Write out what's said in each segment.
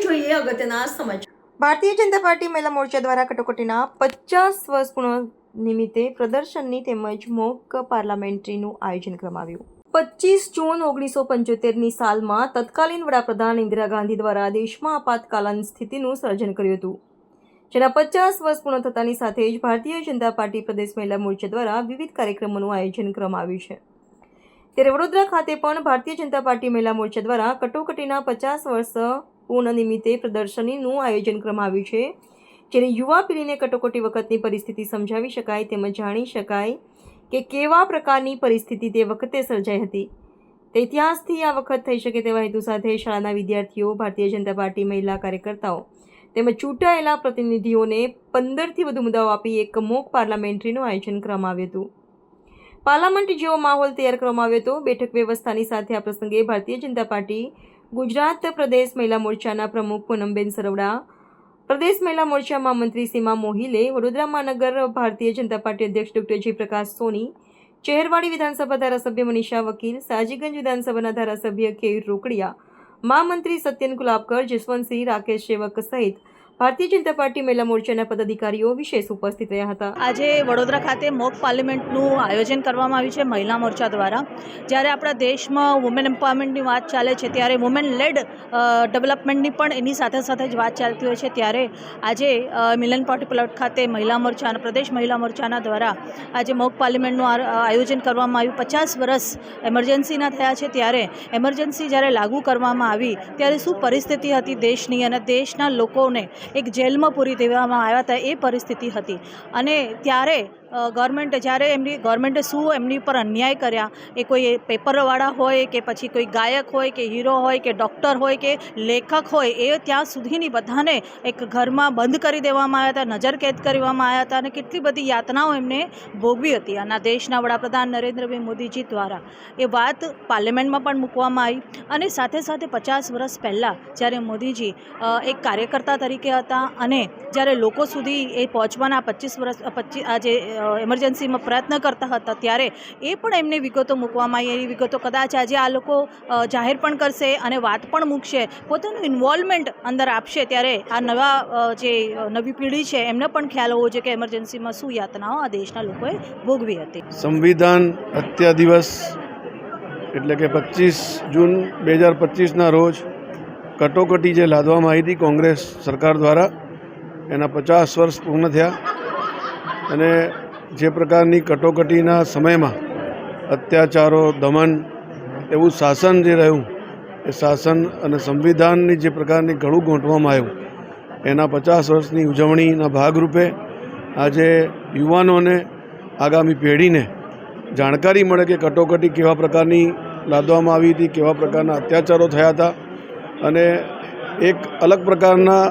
જોઈએ અગત્યના સમાચાર। ભારતીય જનતા પાર્ટી મહિલા મોરચા દ્વારા કટોકટીના 50 વર્ષ પૂર્ણ નિમિત્તે પ્રદર્શનની તેમજ મોક પાર્લામેન્ટરીનું આયોજન કરવામાં આવ્યું। 25 જૂન 1975ની સાલમાં તત્કાલીન વડાપ્રધાન ઇન્દિરા ગાંધી દ્વારા દેશમાં આપાતકાલીન સ્થિતિનું સર્જન કર્યું હતું, જેના 50 વર્ષ પૂર્ણ થતાની સાથે જ ભારતીય જનતા પાર્ટી પ્રદેશ મહિલા મોરચા દ્વારા વિવિધ કાર્યક્રમોનું આયોજન કરવામાં આવ્યું છે। ત્યારે વડોદરા ખાતે પણ ભારતીય જનતા પાર્ટી મહિલા મોરચા દ્વારા કટોકટીના 50 વર્ષ પૂર્ણ નિમિત્તે પ્રદર્શનીનું આયોજન કરવામાં આવ્યું છે, જેને યુવા પેઢીને કટોકટી વખતની પરિસ્થિતિ સમજાવી શકાય તેમજ જાણી શકાય કે કેવા પ્રકારની પરિસ્થિતિ તે વખતે સર્જાઈ હતી। તે ઇતિહાસથી આ વખત થઈ શકે તેવા હેતુ સાથે શાળાના વિદ્યાર્થીઓ, ભારતીય જનતા પાર્ટી મહિલા કાર્યકર્તાઓ તેમજ ચૂંટાયેલા પ્રતિનિધિઓને 15થી વધુ મુદ્દાઓ આપી એક મોક પાર્લામેન્ટરીનું આયોજન કરવામાં આવ્યું હતું। પાર્લામેન્ટ જેવો માહોલ તૈયાર કરવામાં આવ્યો હતો। બેઠક વ્યવસ્થાની સાથે આ પ્રસંગે ભારતીય જનતા પાર્ટી ગુજરાત પ્રદેશ મહિલા મોરચાના પ્રમુખ પૂનમબેન સરવડા, પ્રદેશ મહિલા મોરચા મહામંત્રી સીમા મોહિલે, વડોદરા મહાનગર ભારતીય જનતા પાર્ટી અધ્યક્ષ ડોક્ટર જયપ્રકાશ સોની, ચહેરવાડી વિધાનસભા ધારાસભ્ય મનીષા વકીલ, સાજીગંજ વિધાનસભાના ધારાસભ્ય કેયુર રોકડિયા, મહામંત્રી સત્યન કુલાબકર, જસવંતસિંહ, રાકેશ સેવક સહિત ભારતીય જનતા પાર્ટી મહિલા મોરચાના પદાધિકારીઓ વિશેષ ઉપસ્થિત રહ્યા હતા। આજે વડોદરા ખાતે મોક પાર્લામેન્ટનું આયોજન કરવામાં આવ્યું છે મહિલા મોરચા દ્વારા। જ્યારે આપણા દેશમાં વુમેન એમ્પાવરમેન્ટની વાત ચાલે છે ત્યારે વુમેન લેડ ડેવલપમેન્ટની પણ એની સાથે સાથે જ વાત ચાલતી હોય છે। ત્યારે આજે મિલન પાર્ટી પ્લોટ ખાતે મહિલા મોરચાના પ્રદેશ મહિલા મોરચાના દ્વારા આજે મોક પાર્લામેન્ટનું આયોજન કરવામાં આવ્યું। 50 વર્ષ એમરજન્સીના થયા છે, ત્યારે એમરજન્સી જ્યારે લાગુ કરવામાં આવી ત્યારે શું પરિસ્થિતિ હતી દેશની અને દેશના લોકોને એક જેલમાં પૂરી દેવામાં આવ્યા હતા એ પરિસ્થિતિ હતી। અને ત્યારે ગવર્મેન્ટે શું એમની પર અન્યાય કર્યા, એ કોઈ પેપરવાળા હોય કે પછી કોઈ ગાયક હોય કે હીરો હોય કે ડૉક્ટર હોય કે લેખક હોય, એ ત્યાં સુધીની બધાને એક ઘરમાં બંધ કરી દેવામાં આવ્યા હતા, નજરકેદ કરવામાં આવ્યા હતા અને કેટલી બધી યાતનાઓ એમને ભોગવી હતી। અને દેશના વડાપ્રધાન નરેન્દ્રભાઈ મોદીજી દ્વારા એ વાત પાર્લામેન્ટમાં પણ મૂકવામાં આવી। અને સાથે સાથે 50 વર્ષ પહેલાં જ્યારે મોદીજી એક કાર્યકર્તા તરીકે હતા અને જ્યારે લોકો સુધી એ પહોંચવાના 25 વર્ષ આજે એમરજન્સીમાં પ્રયત્ન કરતા હતા, ત્યારે એ પણ એમની વિગતો મૂકવામાં આવી। એની વિગતો કદાચ આજે આ લોકો જાહેર પણ કરશે અને વાત પણ મૂકશે, પોતાનું ઇન્વોલ્વમેન્ટ અંદર આપશે, ત્યારે આ નવી પેઢી છે એમને પણ ખ્યાલ હોવો જોઈએ કે એમરજન્સીમાં શું યાતનાઓ આ દેશના લોકોએ ભોગવી હતી। સંવિધાન હત્યા દિવસ એટલે કે 25 જૂન 2025ના રોજ કટોકટી જે લાદવામાં આવી હતી કોંગ્રેસ સરકાર દ્વારા, એના 50 વર્ષ પૂર્ણ થયા। અને જે પ્રકારની કટોકટીના સમયમાં અત્યાચારો, દમન, એવું શાસન જે રહ્યું, એ શાસન અને સંવિધાનની જે પ્રકારની ગળું ગોંઠવામાં આવ્યું, એના 50 વર્ષની ઉજવણીના ભાગરૂપે આજે યુવાનોને, આગામી પેઢીને જાણકારી મળે કે કટોકટી કેવા પ્રકારની લાદવામાં આવી હતી, કેવા પ્રકારના અત્યાચારો થયા હતા। અને એક અલગ પ્રકારના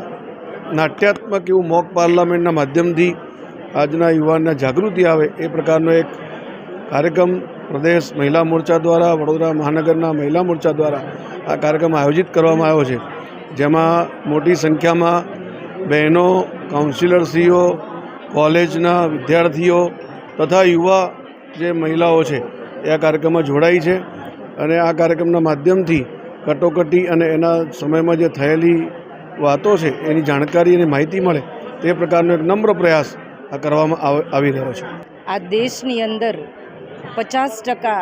નાટ્યાત્મક એવું મોક પાર્લામેન્ટના માધ્યમથી આજના યુવાનને જાગૃતિ આવે એ પ્રકારનો એક કાર્યક્રમ પ્રદેશ મહિલા મોરચા દ્વારા, વડોદરા મહાનગરના મહિલા મોરચા દ્વારા આ કાર્યક્રમ આયોજિત કરવામાં આવ્યો છે, જેમાં મોટી સંખ્યામાં બહેનો, કાઉન્સિલરશ્રીઓ, કોલેજના વિદ્યાર્થીઓ તથા યુવા જે મહિલાઓ છે એ આ કાર્યક્રમમાં જોડાઈ છે। અને આ કાર્યક્રમના માધ્યમથી કટોકટી અને એના સમયમાં જે થયેલી વાતો છે એની જાણકારી અને માહિતી મળે તે પ્રકારનો એક નમ્ર પ્રયાસ આ કરવામાં આવી રહ્યો છે। આ દેશની અંદર 50%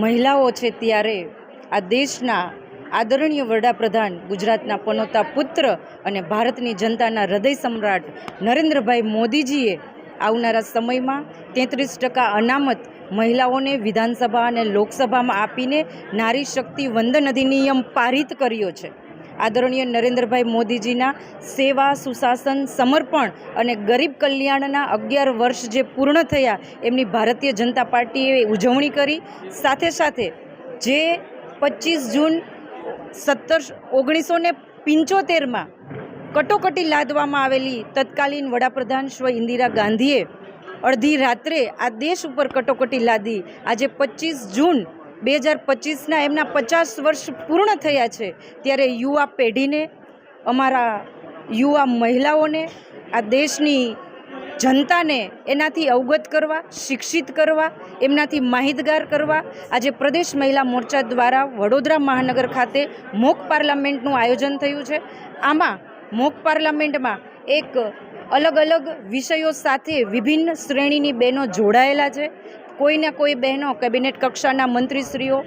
મહિલાઓ છે, ત્યારે આ દેશના આદરણીય વડાપ્રધાન, ગુજરાતના પનોતા પુત્ર અને ભારતની જનતાના હૃદય સમ્રાટ નરેન્દ્રભાઈ મોદીજીએ આવનારા સમયમાં 33% અનામત મહિલાઓને વિધાનસભા અને લોકસભામાં આપીને નારી શક્તિ વંદન અધિનિયમ પારિત કર્યો છે। આદરણીય નરેન્દ્રભાઈ મોદીજીના સેવા, સુશાસન, સમર્પણ અને ગરીબ કલ્યાણના 11 વર્ષ જે પૂર્ણ થયા, એમની ભારતીય જનતા પાર્ટીએ ઉજવણી કરી। સાથે સાથે જે 25 જૂન 1975માં કટોકટી લાદવામાં આવેલી તત્કાલીન વડાપ્રધાન શ્રી ઇન્દિરા ગાંધીએ અડધી રાત્રે આ દેશ ઉપર કટોકટી લાદી, આજે 25 જૂન 2025ના એમના 50 વર્ષ પૂર્ણ થયા છે, ત્યારે યુવા પેઢીને, અમારા યુવા મહિલાઓને, આ દેશની જનતાને એનાથી અવગત કરવા, શિક્ષિત કરવા, એમનાથી માહિતગાર કરવા આજે પ્રદેશ મહિલા મોરચા દ્વારા વડોદરા મહાનગર ખાતે મોક પાર્લામેન્ટનું આયોજન થયું છે. આમાં મોક પાર્લામેન્ટમાં એક અલગ અલગ વિષયો સાથે વિભિન્ન શ્રેણીની બહેનો જોડાયેલા છે. કોઈના કોઈ બહેનો કેબિનેટ કક્ષાના મંત્રીશ્રીઓ,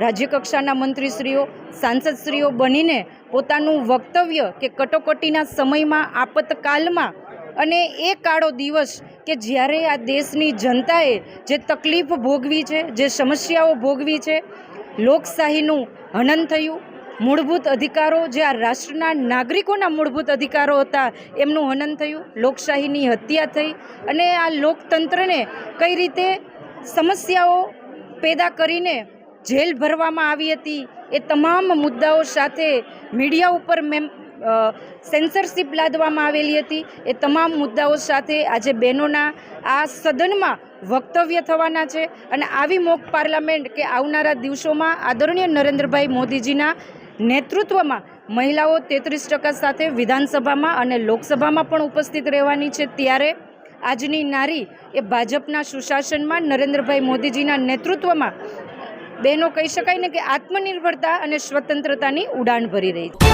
રાજ્ય કક્ષાના મંત્રીશ્રીઓ, સાંસદશ્રીઓ બનીને પોતાનું વક્તવ્ય કે કટોકટીના સમયમાં, આપતકાલમાં અને એ કાળો દિવસ કે જ્યારે આ દેશની જનતાએ જે તકલીફ ભોગવી છે, જે સમસ્યાઓ ભોગવી છે, લોકશાહીનું હનન થયું, મૂળભૂત અધિકારો જે આ રાષ્ટ્રના નાગરિકોના મૂળભૂત અધિકારો હતા એમનું હનન થયું, લોકશાહીની હત્યા થઈ અને આ લોકતંત્રને કઈ રીતે સમસ્યાઓ પેદા કરીને જેલ ભરવામાં આવી હતી, એ તમામ મુદ્દાઓ સાથે મીડિયા ઉપર સેન્સરશિપ લાદવામાં આવેલી હતી. એ તમામ મુદ્દાઓ સાથે આજે બહેનોના આ સદનમાં વક્તવ્ય થવાના છે. અને આવી મોક પાર્લામેન્ટ કે આવનારા દિવસોમાં આદરણીય નરેન્દ્રભાઈ મોદીજીના નેતૃત્વમાં મહિલાઓ 33% સાથે વિધાનસભામાં અને લોકસભામાં પણ ઉપસ્થિત રહેવાની છે. ત્યારે આજની નારી એ ભાજપના સુશાસનમાં નરેન્દ્રભાઈ મોદીજીના નેતૃત્વમાં બહેનો કહી શકાય ને કે આત્મનિર્ભરતા અને સ્વતંત્રતાની ઉડાન ભરી રહી છે.